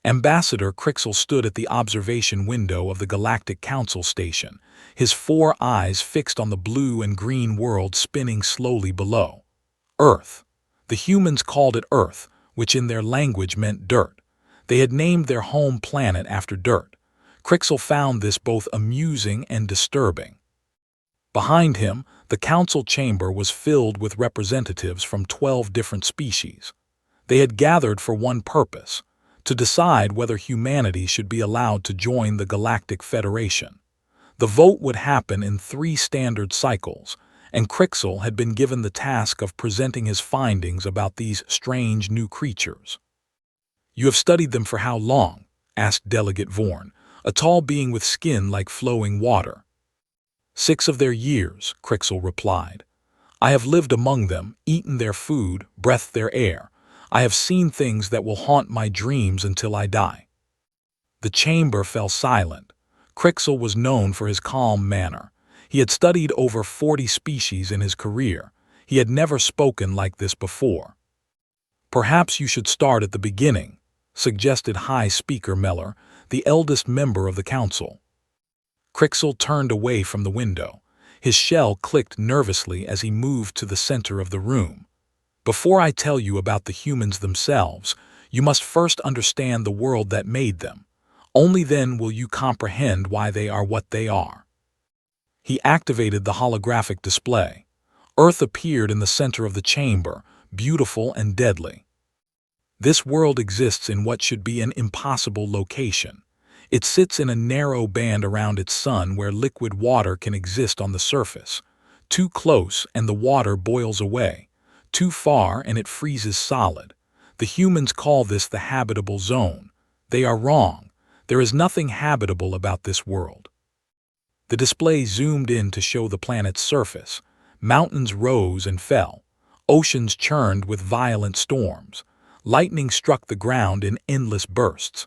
Ambassador Crixel stood at the observation window of the Galactic Council station, his 4 eyes fixed on the blue and green world spinning slowly below. Earth. The humans called it Earth, which in their language meant dirt. They had named their home planet after dirt. Crixel found this both amusing and disturbing. Behind him, the council chamber was filled with representatives from 12 different species. They had gathered for one purpose: to decide whether humanity should be allowed to join the Galactic Federation. The vote would happen in 3 standard cycles, and Crixel had been given the task of presenting his findings about these strange new creatures. "You have studied them for how long?" asked Delegate Vorn, a tall being with skin like flowing water. 6 of their years, Crixel replied. "I have lived among them, eaten their food, breathed their air. I have seen things that will haunt my dreams until I die." The chamber fell silent. Crixel was known for his calm manner. He had studied over 40 species in his career. He had never spoken like this before. "Perhaps you should start at the beginning," suggested High Speaker Meller, the eldest member of the council. Crixel turned away from the window. His shell clicked nervously as he moved to the center of the room. "Before I tell you about the humans themselves, you must first understand the world that made them. Only then will you comprehend why they are what they are." He activated the holographic display. Earth appeared in the center of the chamber, beautiful and deadly. This world exists in what should be an impossible location. It sits in a narrow band around its sun where liquid water can exist on the surface. Too close and the water boils away. Too far and it freezes solid. The humans call this the habitable zone. They are wrong. There is nothing habitable about this world. The display zoomed in to show the planet's surface. Mountains rose and fell. Oceans churned with violent storms. Lightning struck the ground in endless bursts.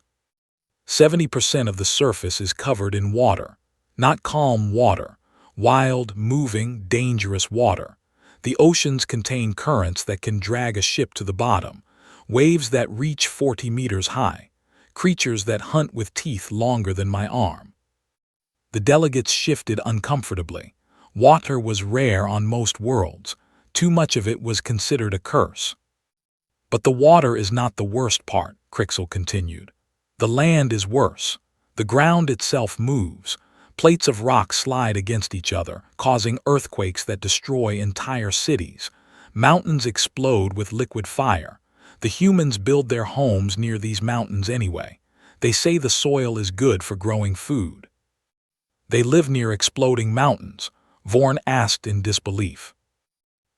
70% of the surface is covered in water. Not calm water. Wild, moving, dangerous water. The oceans contain currents that can drag a ship to the bottom, waves that reach 40 meters high, creatures that hunt with teeth longer than my arm. The delegates shifted uncomfortably. Water was rare on most worlds. Too much of it was considered a curse. "But the water is not the worst part," Crixel continued. "The land is worse. The ground itself moves. Plates of rock slide against each other, causing earthquakes that destroy entire cities. Mountains explode with liquid fire. The humans build their homes near these mountains anyway. They say the soil is good for growing food." "They live near exploding mountains?" Vorn asked in disbelief.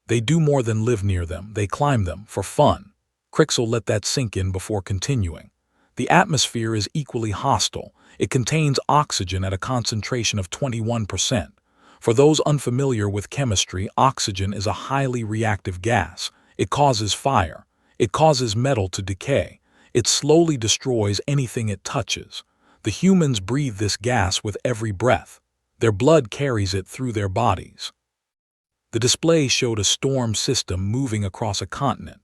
"They do more than live near them. They climb them for fun." Crixel let that sink in before continuing. "The atmosphere is equally hostile. It contains oxygen at a concentration of 21%. For those unfamiliar with chemistry, oxygen is a highly reactive gas. It causes fire. It causes metal to decay. It slowly destroys anything it touches. The humans breathe this gas with every breath. Their blood carries it through their bodies." The display showed a storm system moving across a continent.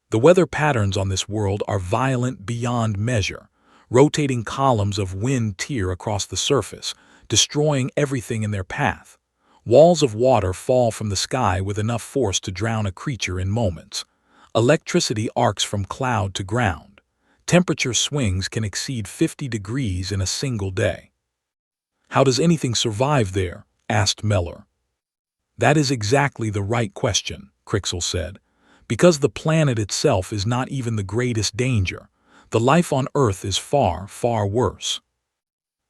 The weather patterns on this world are violent beyond measure. Rotating columns of wind tear across the surface, destroying everything in their path. Walls of water fall from the sky with enough force to drown a creature in moments. Electricity arcs from cloud to ground. Temperature swings can exceed 50 degrees in a single day. "How does anything survive there?" asked Meller. "That is exactly the right question," Crixel said. "Because the planet itself is not even the greatest danger. The life on Earth is far, far worse."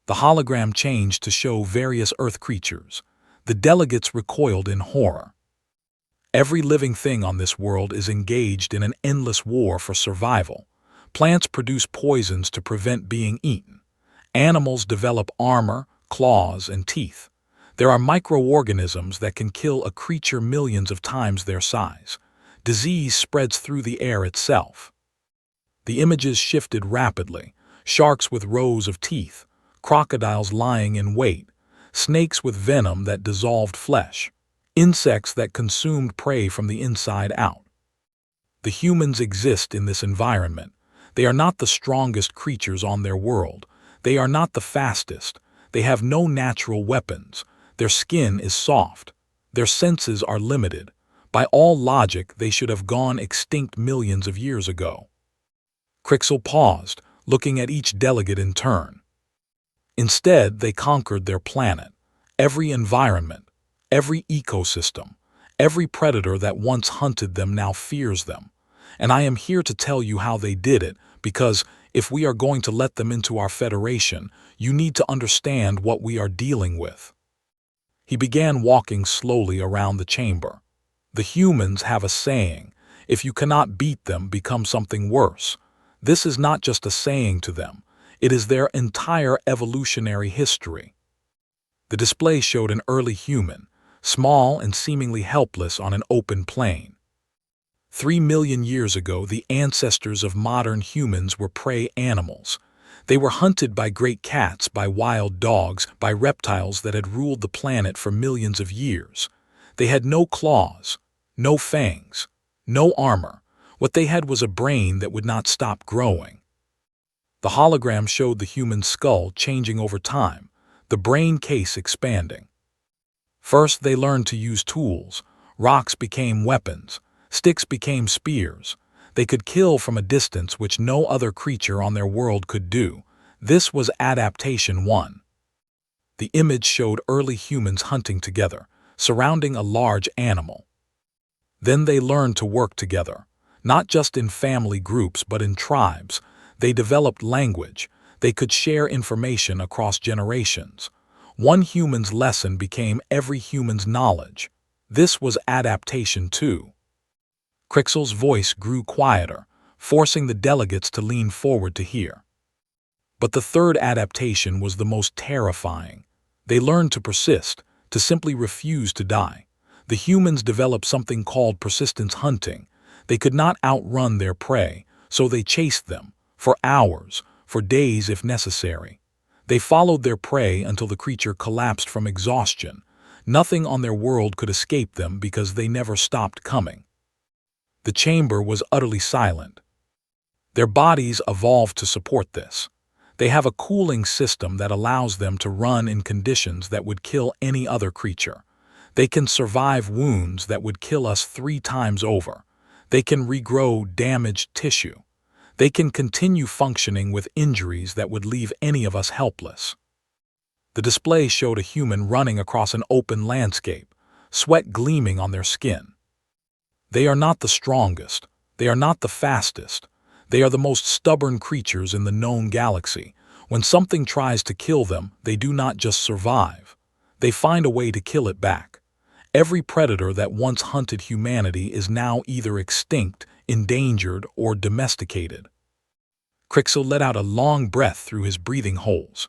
The hologram changed to show various Earth creatures. The delegates recoiled in horror. "Every living thing on this world is engaged in an endless war for survival. Plants produce poisons to prevent being eaten. Animals develop armor, claws, and teeth. There are microorganisms that can kill a creature millions of times their size. Disease spreads through the air itself." The images shifted rapidly. Sharks with rows of teeth, crocodiles lying in wait, snakes with venom that dissolved flesh, insects that consumed prey from the inside out. The humans exist in this environment. They are not the strongest creatures on their world. They are not the fastest. They have no natural weapons. Their skin is soft. Their senses are limited. By all logic, they should have gone extinct millions of years ago. Crixel paused, looking at each delegate in turn. Instead, they conquered their planet, every environment, every ecosystem, every predator that once hunted them now fears them. And I am here to tell you how they did it, because if we are going to let them into our federation, you need to understand what we are dealing with. He began walking slowly around the chamber. The humans have a saying, if you cannot beat them, become something worse. This is not just a saying to them. It is their entire evolutionary history. The display showed an early human, small and seemingly helpless on an open plain. 3 million years ago, the ancestors of modern humans were prey animals. They were hunted by great cats, by wild dogs, by reptiles that had ruled the planet for millions of years. They had no claws, no fangs, no armor. What they had was a brain that would not stop growing. The hologram showed the human skull changing over time, the brain case expanding. First, they learned to use tools. Rocks became weapons. Sticks became spears. They could kill from a distance which no other creature on their world could do. This was Adaptation 1. The image showed early humans hunting together, surrounding a large animal. Then they learned to work together, not just in family groups but in tribes. They developed language. They could share information across generations. One human's lesson became every human's knowledge. This was Adaptation 2. Crixel's voice grew quieter, forcing the delegates to lean forward to hear. But the third adaptation was the most terrifying. They learned to persist, to simply refuse to die. The humans developed something called persistence hunting. They could not outrun their prey, so they chased them, for hours, for days if necessary. They followed their prey until the creature collapsed from exhaustion. Nothing on their world could escape them because they never stopped coming. The chamber was utterly silent. Their bodies evolved to support this. They have a cooling system that allows them to run in conditions that would kill any other creature. They can survive wounds that would kill us 3 times over. They can regrow damaged tissue. They can continue functioning with injuries that would leave any of us helpless. The display showed a human running across an open landscape, sweat gleaming on their skin. They are not the strongest. They are not the fastest. They are the most stubborn creatures in the known galaxy. When something tries to kill them, they do not just survive. They find a way to kill it back. Every predator that once hunted humanity is now either extinct, endangered, or domesticated. Crixel let out a long breath through his breathing holes.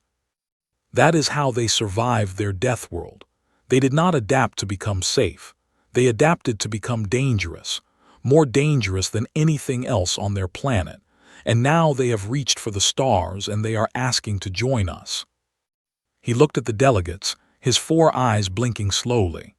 That is how they survived their Deathworld. They did not adapt to become safe. They adapted to become dangerous, more dangerous than anything else on their planet. And now they have reached for the stars and they are asking to join us. He looked at the delegates, his 4 eyes blinking slowly.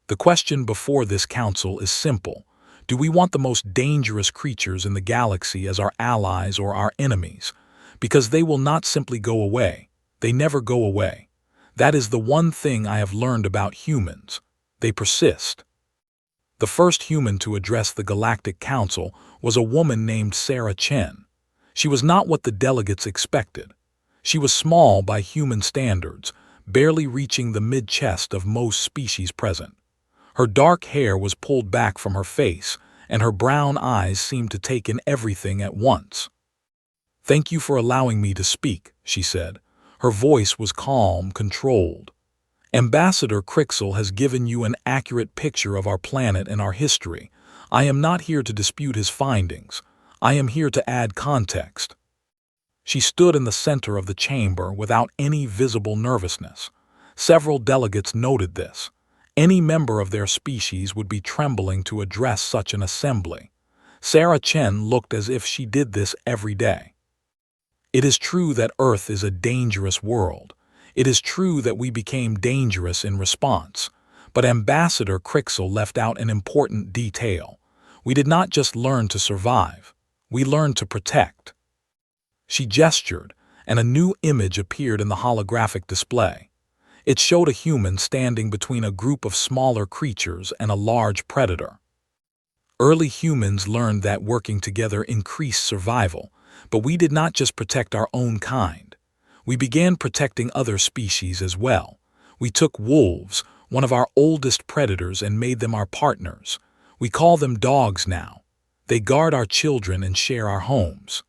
The question before this council is simple. Do we want the most dangerous creatures in the galaxy as our allies or our enemies? Because they will not simply go away. They never go away. That is the one thing I have learned about humans. They persist. The first human to address the Galactic Council was a woman named Sarah Chen. She was not what the delegates expected. She was small by human standards, barely reaching the mid-chest of most species present. Her dark hair was pulled back from her face, and her brown eyes seemed to take in everything at once. "Thank you for allowing me to speak," she said. Her voice was calm, controlled. "Ambassador Crixel has given you an accurate picture of our planet and our history. I am not here to dispute his findings. I am here to add context." She stood in the center of the chamber without any visible nervousness. Several delegates noted this. Any member of their species would be trembling to address such an assembly. Sarah Chen looked as if she did this every day. "It is true that Earth is a dangerous world. It is true that we became dangerous in response. But Ambassador Crixel left out an important detail. We did not just learn to survive. We learned to protect. She gestured, and a new image appeared in the holographic display. It showed a human standing between a group of smaller creatures and a large predator. Early humans learned that working together increased survival, but we did not just protect our own kind. We began protecting other species as well. We took wolves, one of our oldest predators, and made them our partners. We call them dogs now. They guard our children and share our homes.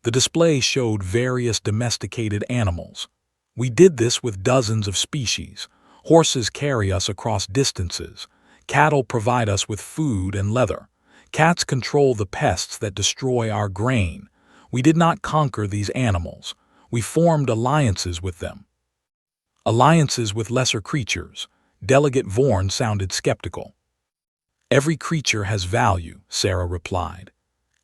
The display showed various domesticated animals. We did this with dozens of species. Horses carry us across distances. Cattle provide us with food and leather. Cats control the pests that destroy our grain. We did not conquer these animals. We formed alliances with them. Alliances with lesser creatures. Delegate Vorn sounded skeptical. Every creature has value, Sarah replied.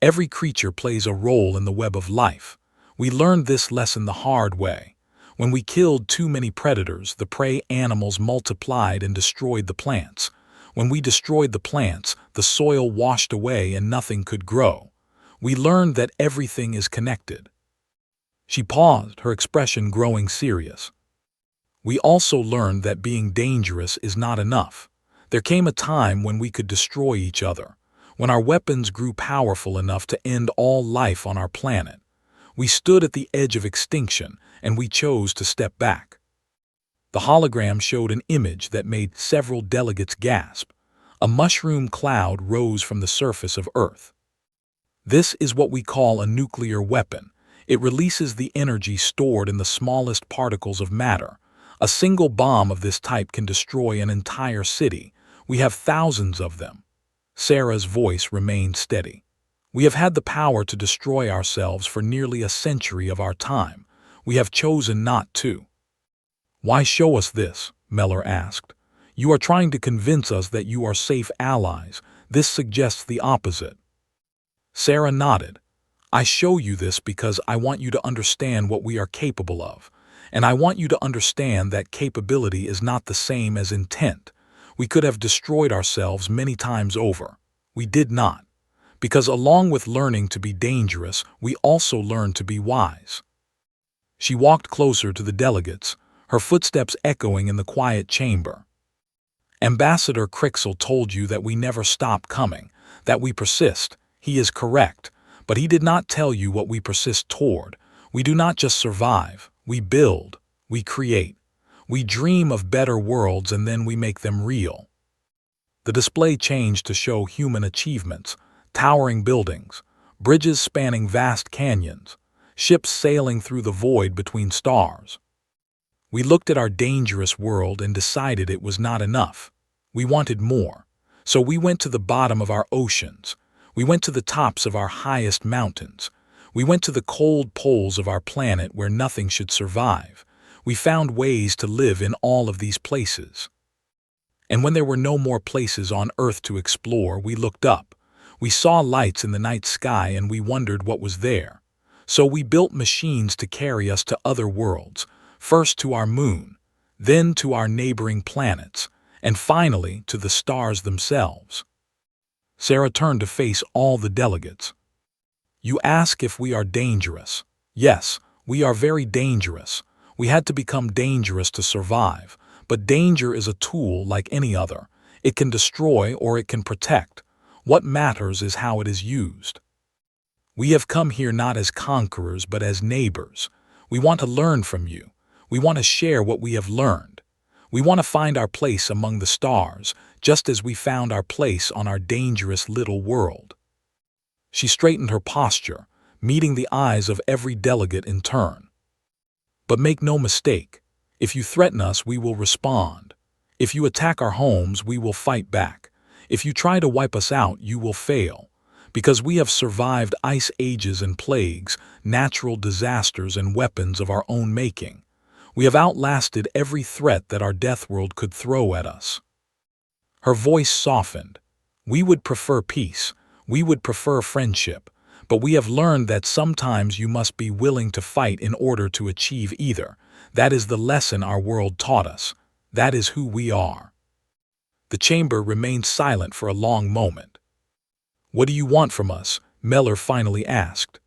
Every creature plays a role in the web of life. We learned this lesson the hard way. When we killed too many predators, the prey animals multiplied and destroyed the plants. When we destroyed the plants, the soil washed away and nothing could grow. We learned that everything is connected. She paused, her expression growing serious. We also learned that being dangerous is not enough. There came a time when we could destroy each other, when our weapons grew powerful enough to end all life on our planet. We stood at the edge of extinction, and we chose to step back. The hologram showed an image that made several delegates gasp. A mushroom cloud rose from the surface of Earth. This is what we call a nuclear weapon. It releases the energy stored in the smallest particles of matter. A single bomb of this type can destroy an entire city. We have thousands of them. Sarah's voice remained steady. We have had the power to destroy ourselves for nearly a century of our time. We have chosen not to. Why show us this? Mellor asked. You are trying to convince us that you are safe allies. This suggests the opposite. Sarah nodded. I show you this because I want you to understand what we are capable of. And I want you to understand that capability is not the same as intent. We could have destroyed ourselves many times over. We did not. Because along with learning to be dangerous, we also learned to be wise. She walked closer to the delegates, her footsteps echoing in the quiet chamber. Ambassador Crixel told you that we never stop coming, that we persist. He is correct, but he did not tell you what we persist toward. We do not just survive, we build, we create. We dream of better worlds and then we make them real. The display changed to show human achievements, towering buildings, bridges spanning vast canyons, ships sailing through the void between stars. We looked at our dangerous world and decided it was not enough. We wanted more. So we went to the bottom of our oceans. We went to the tops of our highest mountains. We went to the cold poles of our planet where nothing should survive. We found ways to live in all of these places. And when there were no more places on Earth to explore, we looked up. We saw lights in the night sky and we wondered what was there. So we built machines to carry us to other worlds, first to our moon, then to our neighboring planets, and finally to the stars themselves. Sarah turned to face all the delegates. You ask if we are dangerous. Yes, we are very dangerous. We had to become dangerous to survive, but danger is a tool like any other. It can destroy or it can protect. What matters is how it is used. We have come here not as conquerors but as neighbors. We want to learn from you. We want to share what we have learned. We want to find our place among the stars, just as we found our place on our dangerous little world. She straightened her posture, meeting the eyes of every delegate in turn. But make no mistake, if you threaten us, we will respond. If you attack our homes, we will fight back. If you try to wipe us out, you will fail. Because we have survived ice ages and plagues, natural disasters and weapons of our own making. We have outlasted every threat that our Deathworld could throw at us. Her voice softened. We would prefer peace. We would prefer friendship. But we have learned that sometimes you must be willing to fight in order to achieve either. That is the lesson our world taught us. That is who we are. The chamber remained silent for a long moment. What do you want from us? Meller finally asked.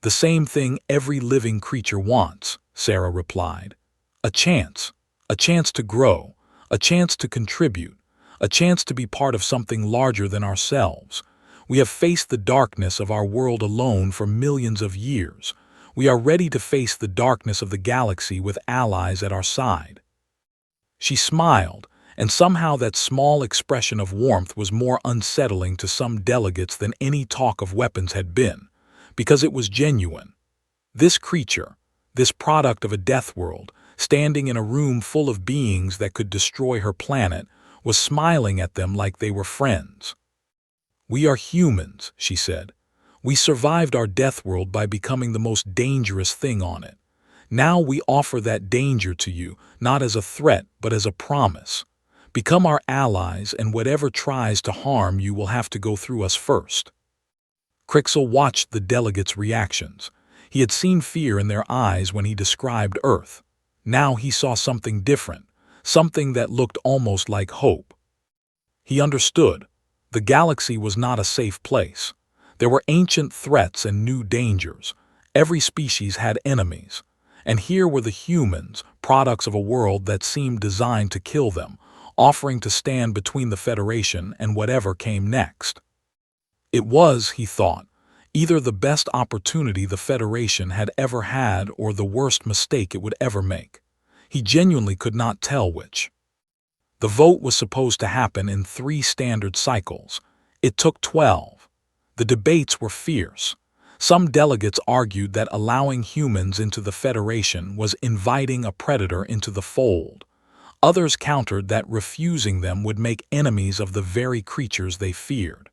The same thing every living creature wants, Sarah replied. A chance to grow, a chance to contribute, a chance to be part of something larger than ourselves. We have faced the darkness of our world alone for millions of years. We are ready to face the darkness of the galaxy with allies at our side. She smiled, and somehow that small expression of warmth was more unsettling to some delegates than any talk of weapons had been, because it was genuine. This creature, this product of a Deathworld, standing in a room full of beings that could destroy her planet, was smiling at them like they were friends. We are humans, she said. We survived our Deathworld by becoming the most dangerous thing on it. Now we offer that danger to you, not as a threat, but as a promise. Become our allies, and whatever tries to harm you will have to go through us first. Crixel watched the delegates' reactions. He had seen fear in their eyes when he described Earth. Now he saw something different, something that looked almost like hope. He understood. The galaxy was not a safe place. There were ancient threats and new dangers. Every species had enemies. And here were the humans, products of a world that seemed designed to kill them, offering to stand between the Federation and whatever came next. It was, he thought, either the best opportunity the Federation had ever had or the worst mistake it would ever make. He genuinely could not tell which. The vote was supposed to happen in 3 standard cycles. It took 12. The debates were fierce. Some delegates argued that allowing humans into the Federation was inviting a predator into the fold. Others countered that refusing them would make enemies of the very creatures they feared.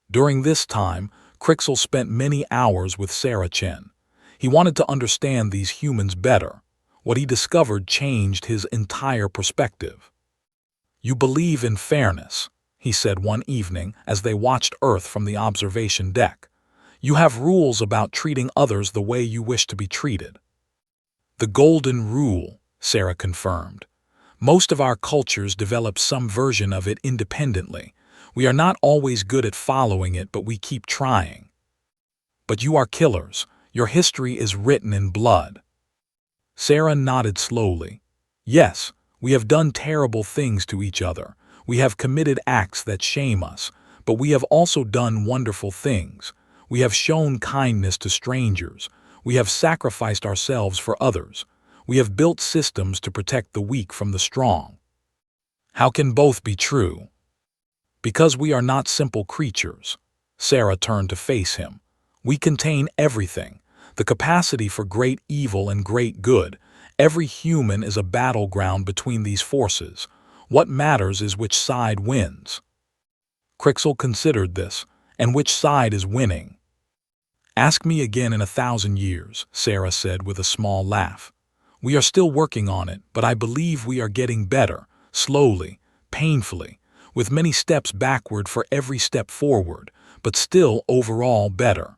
During this time, Crixel spent many hours with Sarah Chen. He wanted to understand these humans better. What he discovered changed his entire perspective. You believe in fairness, he said one evening as they watched Earth from the observation deck. You have rules about treating others the way you wish to be treated. The Golden Rule, Sarah confirmed. Most of our cultures develop some version of it independently. We are not always good at following it, but we keep trying. But you are killers. Your history is written in blood. Sarah nodded slowly. Yes, we have done terrible things to each other. We have committed acts that shame us, but we have also done wonderful things. We have shown kindness to strangers. We have sacrificed ourselves for others. We have built systems to protect the weak from the strong. How can both be true? Because we are not simple creatures. Sarah turned to face him. We contain everything, the capacity for great evil and great good. Every human is a battleground between these forces. What matters is which side wins. Crixel considered this, and which side is winning. Ask me again in 1,000 years, Sarah said with a small laugh. We are still working on it, but I believe we are getting better, slowly, painfully, with many steps backward for every step forward, but still overall better.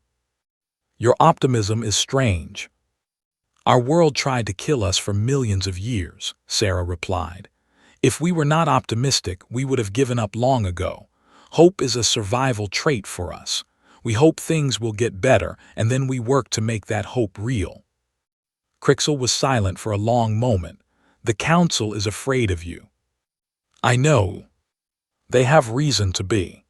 Your optimism is strange. Our world tried to kill us for millions of years, Sarah replied. If we were not optimistic, we would have given up long ago. Hope is a survival trait for us. We hope things will get better, and then we work to make that hope real. Crixel was silent for a long moment. The Council is afraid of you. I know. They have reason to be.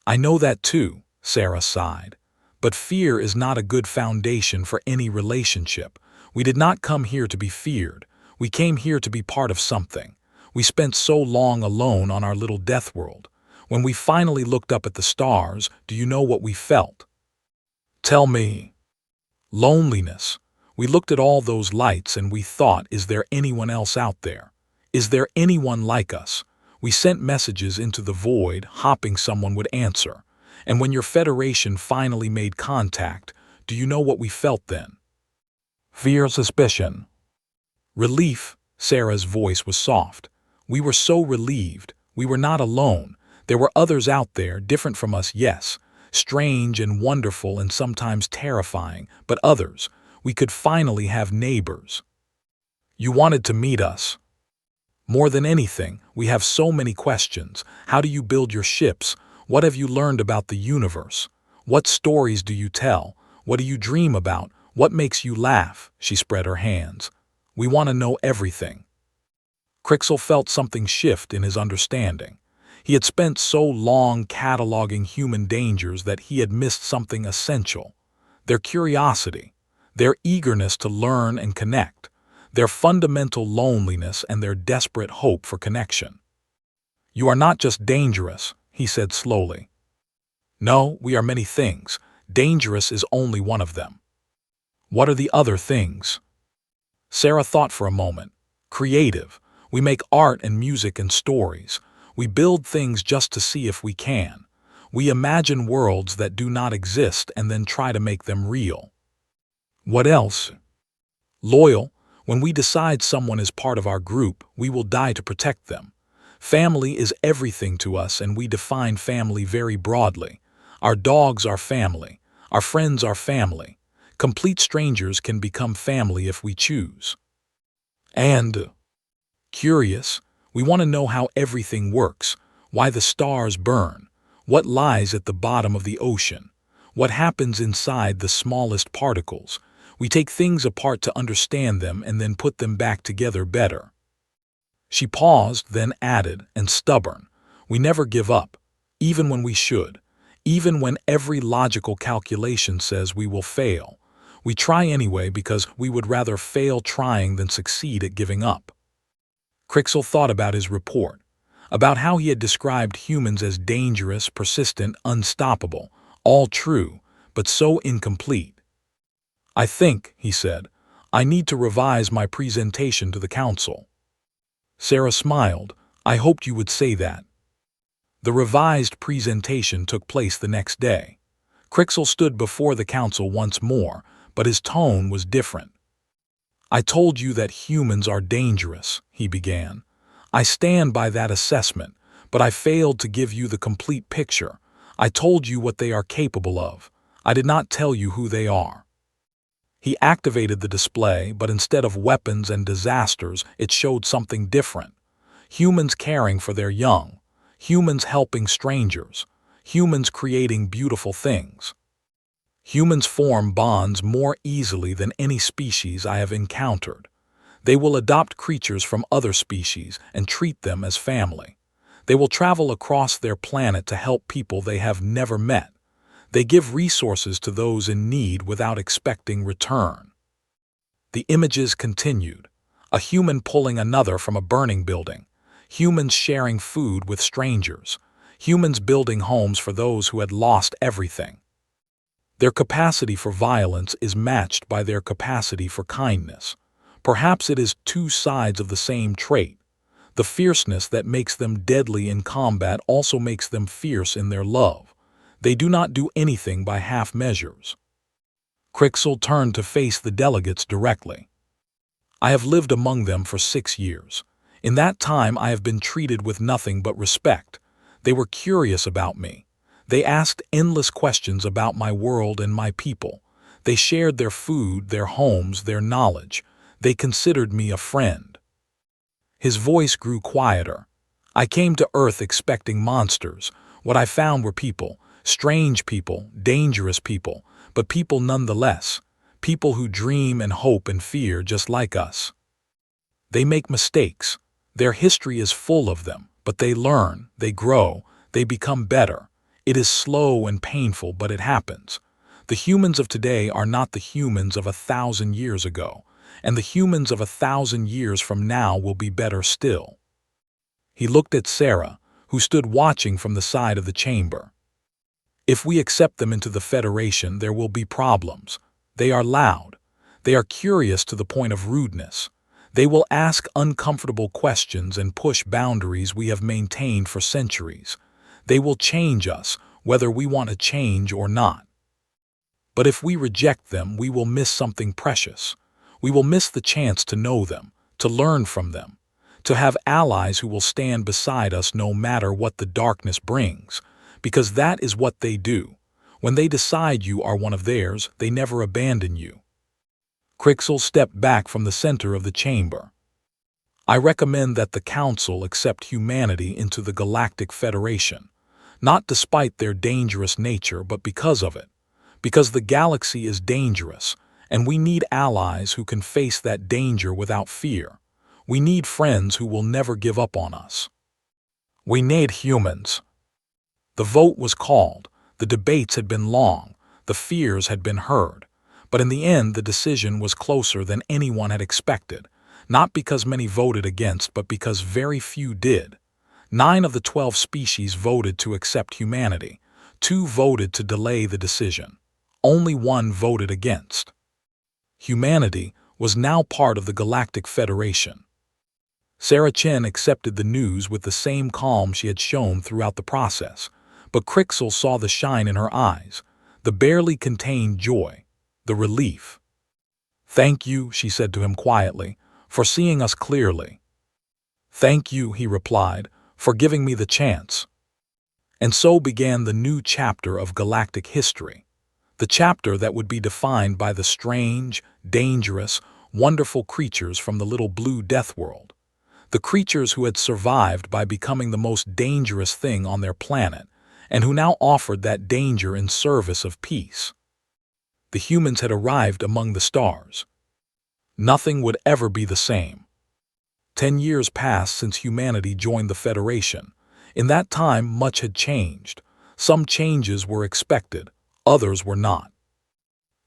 I know that too, Sarah sighed. But fear is not a good foundation for any relationship. We did not come here to be feared. We came here to be part of something. We spent so long alone on our little Deathworld. When we finally looked up at the stars, do you know what we felt? Tell me. Loneliness. We looked at all those lights and we thought, is there anyone else out there? Is there anyone like us? We sent messages into the void, hoping someone would answer. And when your Federation finally made contact, do you know what we felt then? Fear, suspicion. Relief. Sarah's voice was soft. We were so relieved. We were not alone. There were others out there, different from us, yes. Strange and wonderful and sometimes terrifying, but others. We could finally have neighbors. You wanted to meet us. More than anything, we have so many questions. How do you build your ships? What have you learned about the universe? What stories do you tell? What do you dream about? What makes you laugh? She spread her hands. We want to know everything. Crixel felt something shift in his understanding. He had spent so long cataloging human dangers that he had missed something essential. Their curiosity, their eagerness to learn and connect, their fundamental loneliness and their desperate hope for connection. You are not just dangerous, he said slowly. No, we are many things. Dangerous is only one of them. What are the other things? Sarah thought for a moment. Creative. We make art and music and stories. We build things just to see if we can. We imagine worlds that do not exist and then try to make them real. What else? Loyal. When we decide someone is part of our group, we will die to protect them. Family is everything to us, and we define family very broadly. Our dogs are family. Our friends are family. Complete strangers can become family if we choose. And curious, we want to know how everything works, why the stars burn, what lies at the bottom of the ocean, what happens inside the smallest particles. We take things apart to understand them and then put them back together better. She paused, then added, and stubborn. We never give up, even when we should, even when every logical calculation says we will fail. We try anyway because we would rather fail trying than succeed at giving up. Crixel thought about his report, about how he had described humans as dangerous, persistent, unstoppable, all true, but so incomplete. I think, he said, I need to revise my presentation to the council. Sarah smiled. I hoped you would say that. The revised presentation took place the next day. Crixel stood before the council once more, but his tone was different. I told you that humans are dangerous, he began. I stand by that assessment, but I failed to give you the complete picture. I told you what they are capable of. I did not tell you who they are. He activated the display, but instead of weapons and disasters, it showed something different. Humans caring for their young, humans helping strangers, humans creating beautiful things. Humans form bonds more easily than any species I have encountered. They will adopt creatures from other species and treat them as family. They will travel across their planet to help people they have never met. They give resources to those in need without expecting return. The images continued. A human pulling another from a burning building. Humans sharing food with strangers. Humans building homes for those who had lost everything. Their capacity for violence is matched by their capacity for kindness. Perhaps it is two sides of the same trait. The fierceness that makes them deadly in combat also makes them fierce in their love. They do not do anything by half measures. Crixel turned to face the delegates directly. I have lived among them for 6 years. In that time I have been treated with nothing but respect. They were curious about me. They asked endless questions about my world and my people. They shared their food, their homes, their knowledge. They considered me a friend. His voice grew quieter. I came to Earth expecting monsters. What I found were people. Strange people, dangerous people, but people nonetheless, people who dream and hope and fear just like us. They make mistakes. Their history is full of them, but they learn, they grow, they become better. It is slow and painful, but it happens. The humans of today are not the humans of 1,000 years ago, and the humans of 1,000 years from now will be better still. He looked at Sarah, who stood watching from the side of the chamber. If we accept them into the Federation, there will be problems. They are loud. They are curious to the point of rudeness. They will ask uncomfortable questions and push boundaries we have maintained for centuries. They will change us, whether we want to change or not. But if we reject them, we will miss something precious. We will miss the chance to know them, to learn from them, to have allies who will stand beside us no matter what the darkness brings. Because that is what they do. When they decide you are one of theirs, they never abandon you. Crixel stepped back from the center of the chamber. I recommend that the Council accept humanity into the Galactic Federation. not despite their dangerous nature, but because of it. Because the galaxy is dangerous, and we need allies who can face that danger without fear. We need friends who will never give up on us. We need humans. The vote was called, the debates had been long, the fears had been heard, but in the end the decision was closer than anyone had expected, not because many voted against, but because very few did. 9 of the 12 species voted to accept humanity, 2 voted to delay the decision. Only 1 voted against. Humanity was now part of the Galactic Federation. Sarah Chen accepted the news with the same calm she had shown throughout the process, but Crixel saw the shine in her eyes, the barely contained joy, the relief. "Thank you," she said to him quietly, "for seeing us clearly." "Thank you," he replied, "for giving me the chance." And so began the new chapter of galactic history, the chapter that would be defined by the strange, dangerous, wonderful creatures from the little blue Deathworld, the creatures who had survived by becoming the most dangerous thing on their planet, and who now offered that danger in service of peace. The humans had arrived among the stars. Nothing would ever be the same. 10 years passed since humanity joined the Federation. In that time, much had changed. Some changes were expected, others were not.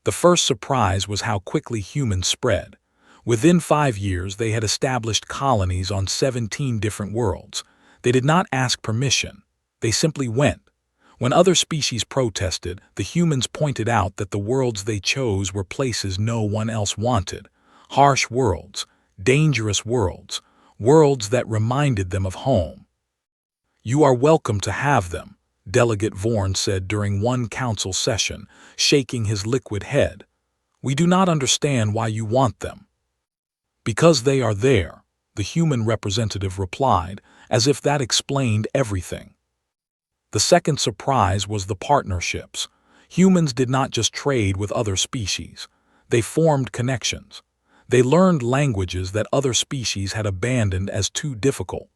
The first surprise was how quickly humans spread. Within 5 years, they had established colonies on 17 different worlds. They did not ask permission. They simply went. When other species protested, the humans pointed out that the worlds they chose were places no one else wanted. Harsh worlds, dangerous worlds, worlds that reminded them of home. "You are welcome to have them," Delegate Vorn said during one council session, shaking his liquid head. "We do not understand why you want them." "Because they are there," the human representative replied, as if that explained everything. The second surprise was the partnerships. Humans did not just trade with other species. They formed connections. They learned languages that other species had abandoned as too difficult.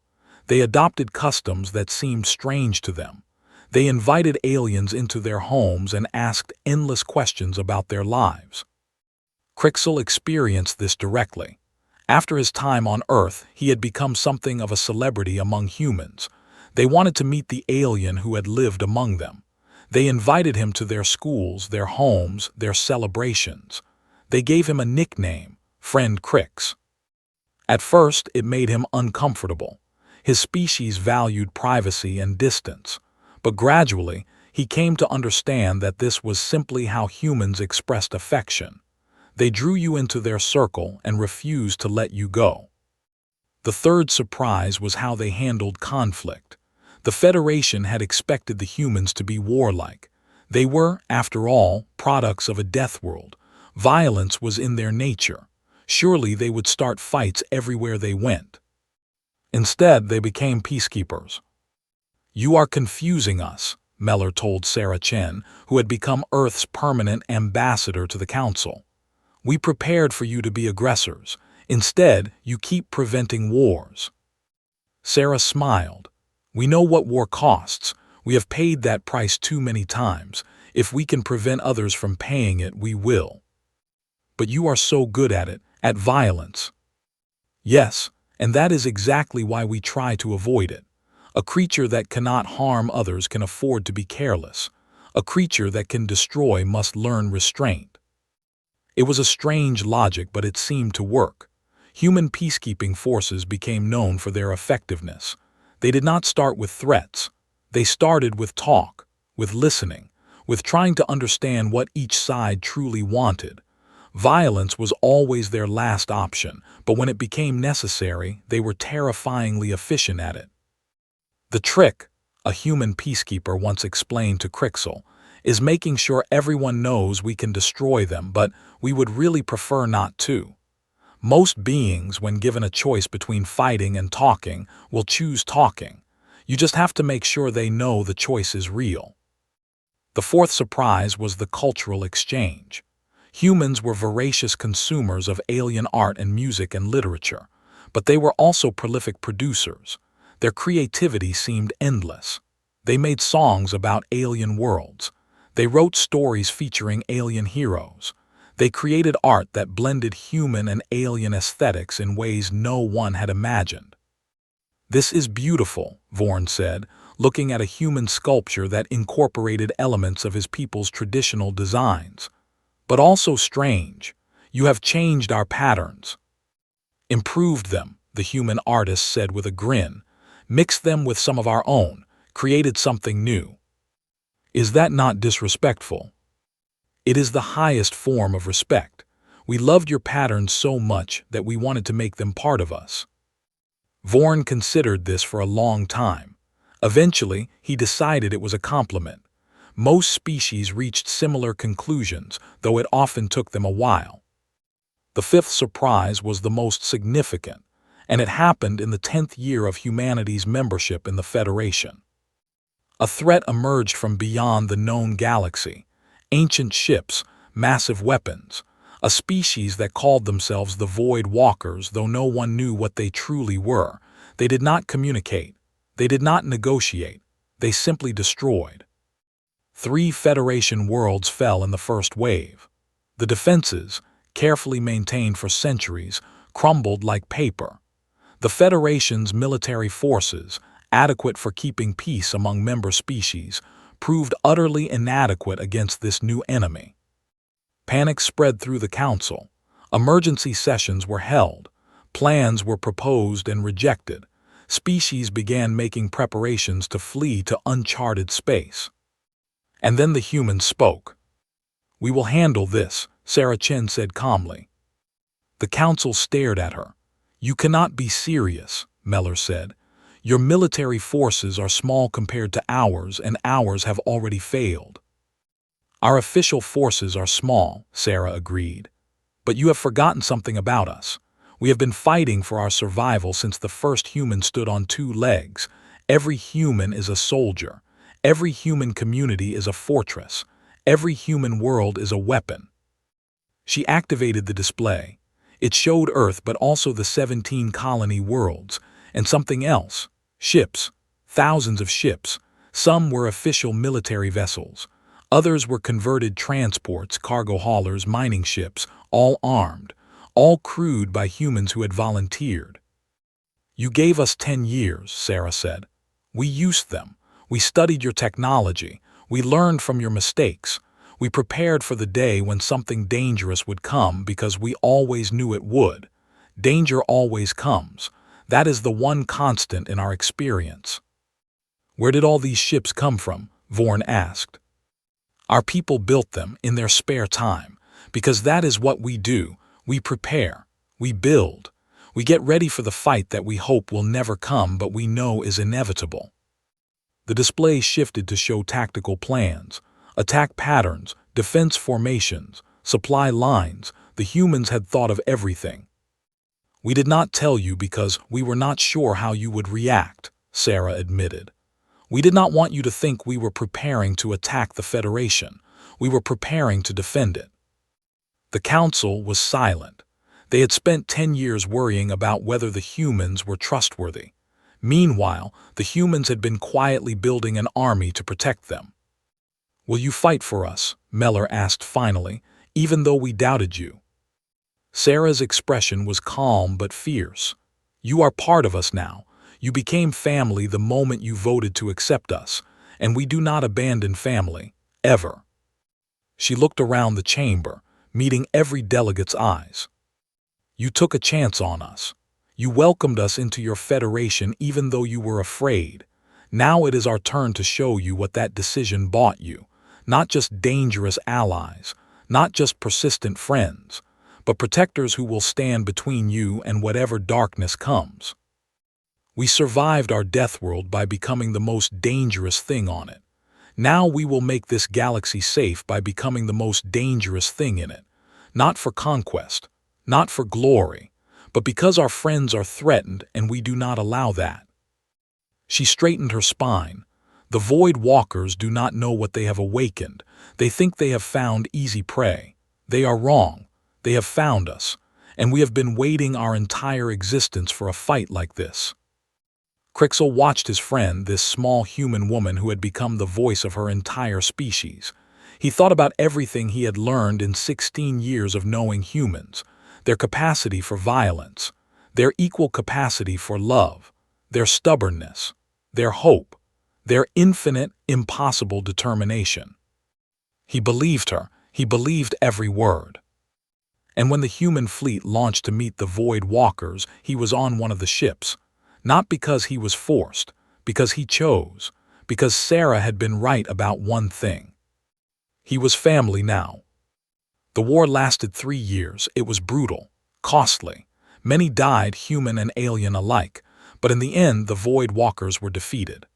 They adopted customs that seemed strange to them. They invited aliens into their homes and asked endless questions about their lives. Crixel experienced this directly. After his time on Earth, he had become something of a celebrity among humans. They wanted to meet the alien who had lived among them. They invited him to their schools, their homes, their celebrations. They gave him a nickname, Friend Crix. At first, it made him uncomfortable. His species valued privacy and distance. But gradually, he came to understand that this was simply how humans expressed affection. They drew you into their circle and refused to let you go. The third surprise was how they handled conflict. The Federation had expected the humans to be warlike. They were, after all, products of a Deathworld. Violence was in their nature. Surely they would start fights everywhere they went. Instead, they became peacekeepers. "You are confusing us," Mellor told Sarah Chen, who had become Earth's permanent ambassador to the Council. "We prepared for you to be aggressors. Instead, you keep preventing wars." Sarah smiled. "We know what war costs. We have paid that price too many times. If we can prevent others from paying it, we will." "But you are so good at it, at violence." "Yes, and that is exactly why we try to avoid it. A creature that cannot harm others can afford to be careless. A creature that can destroy must learn restraint." It was a strange logic, but it seemed to work. Human peacekeeping forces became known for their effectiveness. They did not start with threats. They started with talk, with listening, with trying to understand what each side truly wanted. Violence was always their last option, but when it became necessary, they were terrifyingly efficient at it. "The trick," a human peacekeeper once explained to Crixel, "is making sure everyone knows we can destroy them, but we would really prefer not to. Most beings, when given a choice between fighting and talking, will choose talking. You just have to make sure they know the choice is real." The fourth surprise was the cultural exchange. Humans were voracious consumers of alien art and music and literature, but they were also prolific producers. Their creativity seemed endless. They made songs about alien worlds. They wrote stories featuring alien heroes. They created art that blended human and alien aesthetics in ways no one had imagined. "This is beautiful," Vorn said, looking at a human sculpture that incorporated elements of his people's traditional designs. "But also strange. You have changed our patterns." "Improved them," the human artist said with a grin. "Mixed them with some of our own, created something new." "Is that not disrespectful?" "It is the highest form of respect. We loved your patterns so much that we wanted to make them part of us." Vorn considered this for a long time. Eventually, he decided it was a compliment. Most species reached similar conclusions, though it often took them a while. The fifth surprise was the most significant, and it happened in the 10th year of humanity's membership in the Federation. A threat emerged from beyond the known galaxy. Ancient ships, massive weapons, a species that called themselves the Void Walkers, though no one knew what they truly were. They did not communicate. They did not negotiate. They simply destroyed. 3 Federation worlds fell in the first wave. The defenses, carefully maintained for centuries, crumbled like paper. The Federation's military forces, adequate for keeping peace among member species, proved utterly inadequate against this new enemy. Panic spread through the Council. Emergency sessions were held. Plans were proposed and rejected. Species began making preparations to flee to uncharted space. And then the humans spoke. "We will handle this," Sarah Chen said calmly. The Council stared at her. "You cannot be serious," Meller said. "Your military forces are small compared to ours, and ours have already failed." "Our official forces are small," Sarah agreed. "But you have forgotten something about us. We have been fighting for our survival since the first human stood on 2 legs. Every human is a soldier. Every human community is a fortress. Every human world is a weapon." She activated the display. It showed Earth but also the 17 colony worlds, and something else. Ships. Thousands of ships. Some were official military vessels. Others were converted transports, cargo haulers, mining ships, all armed, all crewed by humans who had volunteered. "You gave us 10 years," Sarah said. "We used them. We studied your technology. We learned from your mistakes. We prepared for the day when something dangerous would come because we always knew it would. Danger always comes. That is the one constant in our experience." "Where did all these ships come from?" Vorn asked. "Our people built them in their spare time, because that is what we do. We prepare. We build. We get ready for the fight that we hope will never come but we know is inevitable." The display shifted to show tactical plans, attack patterns, defense formations, supply lines. The humans had thought of everything. "We did not tell you because we were not sure how you would react," Sarah admitted. "We did not want you to think we were preparing to attack the Federation. We were preparing to defend it." The Council was silent. They had spent 10 years worrying about whether the humans were trustworthy. Meanwhile, the humans had been quietly building an army to protect them. "Will you fight for us?" Meller asked finally, "even though we doubted you?" Sarah's expression was calm but fierce. "You are part of us now. You became family the moment you voted to accept us, and we do not abandon family, ever." She looked around the chamber, meeting every delegate's eyes. "You took a chance on us. You welcomed us into your Federation even though you were afraid. Now it is our turn to show you what that decision bought you. Not just dangerous allies, not just persistent friends, but protectors who will stand between you and whatever darkness comes. We survived our Deathworld by becoming the most dangerous thing on it. Now we will make this galaxy safe by becoming the most dangerous thing in it. Not for conquest, not for glory, but because our friends are threatened and we do not allow that." She straightened her spine. "The Void Walkers do not know what they have awakened. They think they have found easy prey. They are wrong. They have found us, and we have been waiting our entire existence for a fight like this." Crixel watched his friend, this small human woman who had become the voice of her entire species. He thought about everything he had learned in 16 years of knowing humans, their capacity for violence, their equal capacity for love, their stubbornness, their hope, their infinite, impossible determination. He believed her. He believed every word. And when the human fleet launched to meet the Void Walkers, he was on one of the ships. Not because he was forced, because he chose, because Sarah had been right about one thing. He was family now. The war lasted 3 years. It was brutal, costly. Many died, human and alien alike, but in the end the Void Walkers were defeated.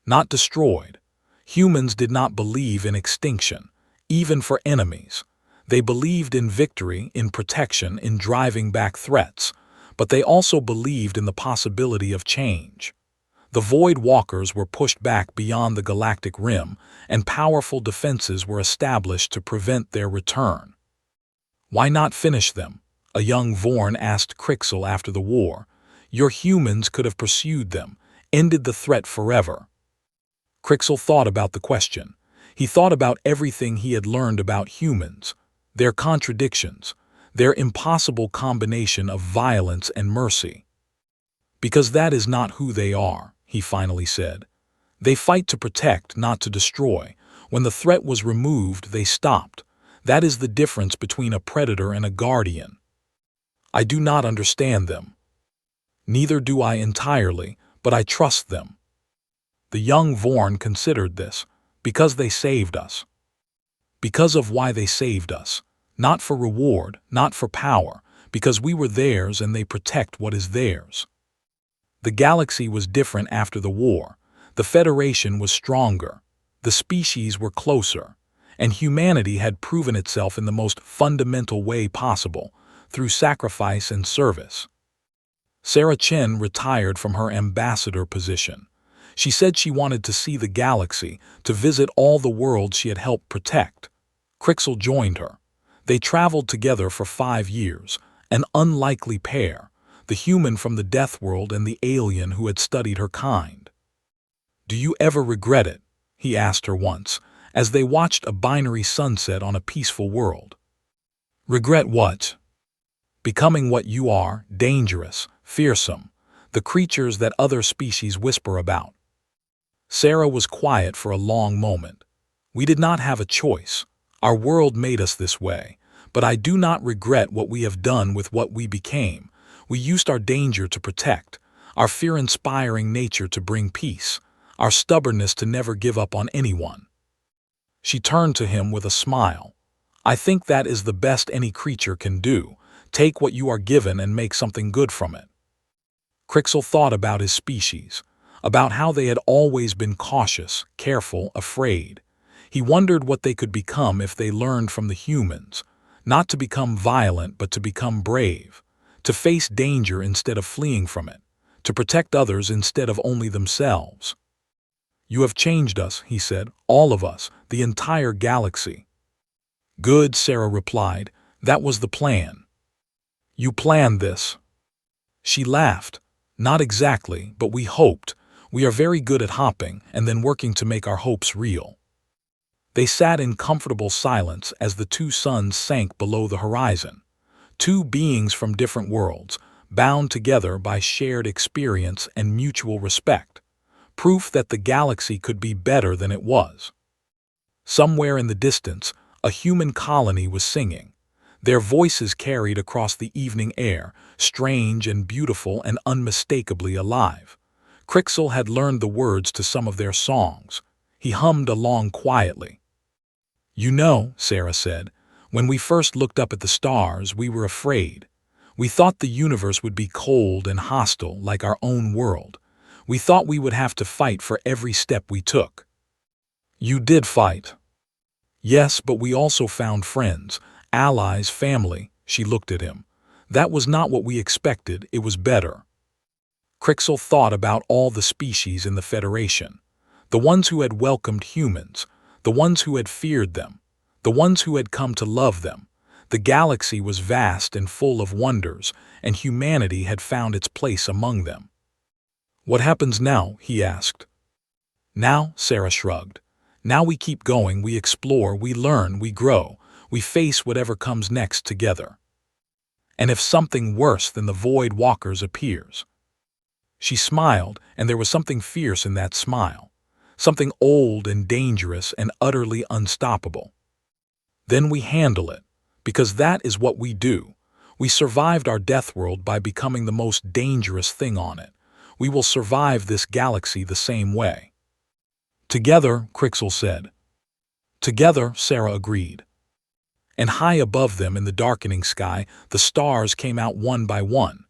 Not destroyed. Humans did not believe in extinction, even for enemies. They believed in victory, in protection, in driving back threats, but they also believed in the possibility of change. The Void Walkers were pushed back beyond the galactic rim, and powerful defenses were established to prevent their return. Why not finish them? A young Vorn asked Crixel after the war. Your humans could have pursued them, ended the threat forever. Crixel thought about the question. He thought about everything he had learned about humans, their contradictions, their impossible combination of violence and mercy. Because that is not who they are, he finally said. They fight to protect, not to destroy. When the threat was removed, they stopped. That is the difference between a predator and a guardian. I do not understand them. Neither do I entirely, but I trust them. The young Vorn considered this, because they saved us. Because of why they saved us. Not for reward, not for power, because we were theirs and they protect what is theirs. The galaxy was different after the war. The Federation was stronger. The species were closer. And humanity had proven itself in the most fundamental way possible, through sacrifice and service. Sarah Chen retired from her ambassador position. She said she wanted to see the galaxy, to visit all the worlds she had helped protect. Crixel joined her. They traveled together for 5 years, an unlikely pair, the human from the Deathworld and the alien who had studied her kind. Do you ever regret it? He asked her once, as they watched a binary sunset on a peaceful world. Regret what? Becoming what you are, dangerous, fearsome, the creatures that other species whisper about. Sarah was quiet for a long moment. We did not have a choice. Our world made us this way, but I do not regret what we have done with what we became. We used our danger to protect, our fear-inspiring nature to bring peace, our stubbornness to never give up on anyone. She turned to him with a smile. I think that is the best any creature can do. Take what you are given and make something good from it. Crixel thought about his species, about how they had always been cautious, careful, afraid. He wondered what they could become if they learned from the humans, not to become violent but to become brave, to face danger instead of fleeing from it, to protect others instead of only themselves. You have changed us, he said, all of us, the entire galaxy. Good, Sarah replied, that was the plan. You planned this. She laughed. Not exactly, but we hoped. We are very good at hoping and then working to make our hopes real. They sat in comfortable silence as the 2 suns sank below the horizon. 2 beings from different worlds, bound together by shared experience and mutual respect. Proof that the galaxy could be better than it was. Somewhere in the distance, a human colony was singing. Their voices carried across the evening air, strange and beautiful and unmistakably alive. Crixel had learned the words to some of their songs. He hummed along quietly. You know, Sarah said, when we first looked up at the stars, we were afraid. We thought the universe would be cold and hostile like our own world. We thought we would have to fight for every step we took. You did fight. Yes, but we also found friends, allies, family. She looked at him. That was not what we expected, it was better. Crixel thought about all the species in the Federation. The ones who had welcomed humans, the ones who had feared them, the ones who had come to love them. The galaxy was vast and full of wonders, and humanity had found its place among them. "What happens now?" he asked. "Now," Sarah shrugged. "Now we keep going, we explore, we learn, we grow, we face whatever comes next together. And if something worse than the Void Walkers appears." She smiled, and there was something fierce in that smile, something old and dangerous and utterly unstoppable. "Then we handle it, because that is what we do. We survived our Deathworld by becoming the most dangerous thing on it. We will survive this galaxy the same way." "Together," Crixel said. "Together," Sarah agreed. And high above them in the darkening sky, the stars came out one by one.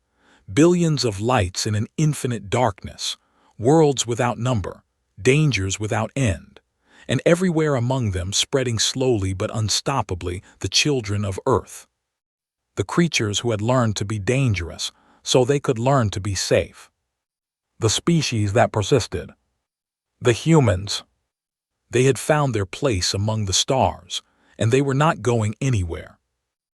Billions of lights in an infinite darkness, worlds without number, dangers without end, and everywhere among them, spreading slowly but unstoppably, the children of Earth. The creatures who had learned to be dangerous so they could learn to be safe. The species that persisted. The humans. They had found their place among the stars, and they were not going anywhere.